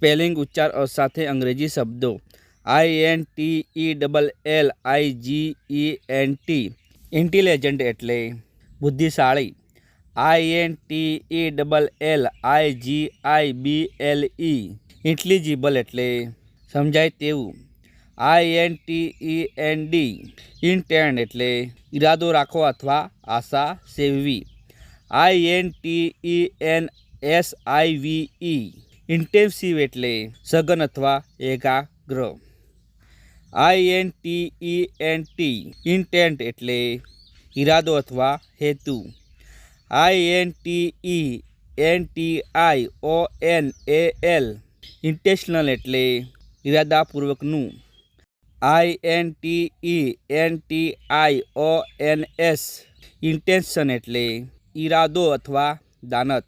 Spelling ઉચ્ચાર સાથે અંગ્રેજી શબ્દો INTELLIGENT ઇન્ટેલિજન્ટ એટલે બુદ્ધિશાળી. INTELLIGIBLE ઇન્ટેલિજિબલ એટલે સમજાય તેવું. INTEND ઇન્ટેન્ડ એટલે ઈરાદો રાખવો અથવા આશા સેવવી. INTENSIVE ઇન્ટેન્સિવ એટલે સઘન અથવા એકાગ્ર. INTENT ઇન્ટેન્ટ એટલે ઈરાદો અથવા હેતુ. INTENTIONAL ઇન્ટેન્શનલ એટલે ઈરાદાપૂર્વકનું. INTENTIONS ઇન્ટેન્શન એટલે ઈરાદો અથવા દાનત.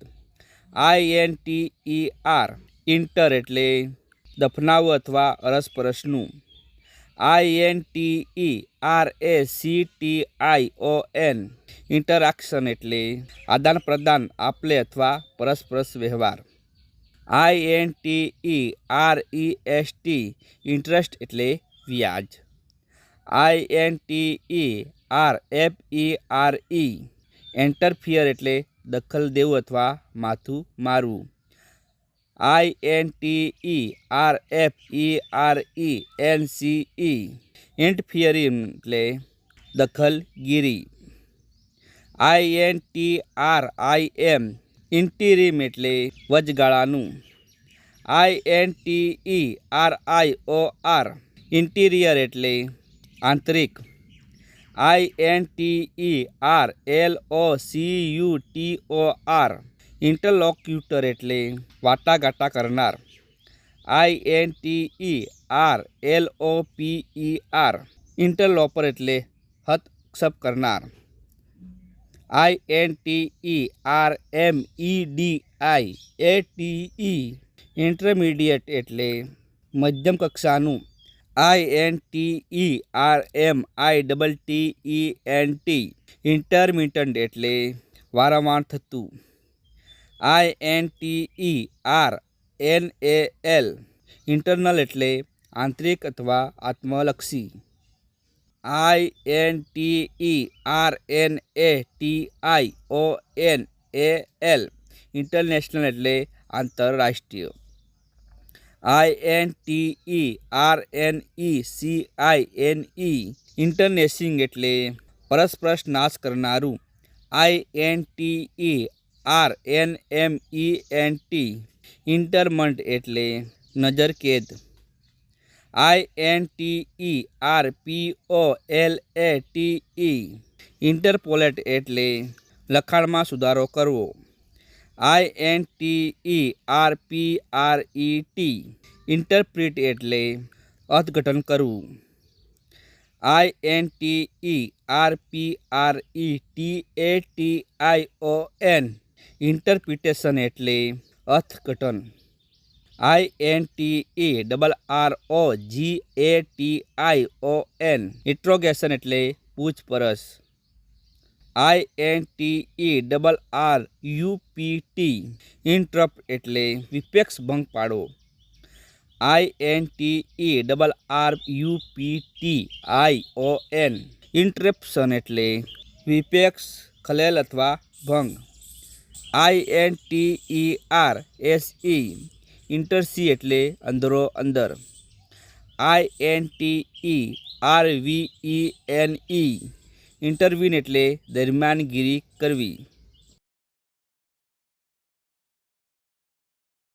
INTER ઇન્ટર એટલે દફનાવવું અથવા અરસપરસનું. INTERACTION ઇન્ટરેક્શન એટલે આદાન પ્રદાન આપલે અથવા પરસ્પર વ્યવહાર. INTEREST ઇન્ટરેસ્ટ એટલે વ્યાજ. INTERFERE એન્ટરફિયર એટલે દખલ દેવું અથવા માથું મારવું. INTERFERENCE ઇન્ટરફિયરિંગ એટલે દખલગીરી. INTRIM ઇન્ટિરિમ એટલે વચગાળાનું. INTERIOR ઇન્ટિરિયર એટલે આંતરિક. INTERLOCUTOR ઇન્ટરલોક્યુટર એટલે વાટાઘાટા કરનાર. INTERLOPER ઇન્ટરલોપર એટલે હસ્તક્ષેપ કરનાર. INTERMEDIATE ઇન્ટરમીડિયેટ એટલે મધ્યમ કક્ષાનું. INTERMITTENT ઇન્ટરમિટન્ટ એટલે વારંવાર થતું. INTERNAL ઇન્ટરનલ એટલે આંતરિક અથવા આત્મલક્ષી. INTERNATIONAL ઇન્ટરનેશનલ એટલે આંતરરાષ્ટ્રીય. INTERNECINE ઇન્ટરનેસિંગ એટલે પરસ્પર નાશ કરનારું. INTERNMENT ઇન્ટરમન્ટ એટલે નજરકેદ. INTERPOLATE ઇન્ટરપોલેટ એટલે લખાણમાં સુધારો કરવો. INTERPRET ઇન્ટરપ્રિટ એટલે અર્થઘટન કરવું. INTERPRETATION ઇન્ટરપ્રિટેશન એટલે અર્થઘટન. INTERROGATION ઇન્ટ્રોગેશન એટલે પૂછપરછ. INTERRUPT ઇન્ટરપ્ટ એટલે વિક્ષેપ ભંગ પાડવો. INTERRUPTION ઇન્ટરપ્શન એટલે વિક્ષેપ ખલેલ અથવા ભંગ. INTERSE ઇન્ટરસી એટલે અંદરો અંદર. INTERVENE ઇન્ટરવીન એટલે દરમિયાનગીરી કરવી.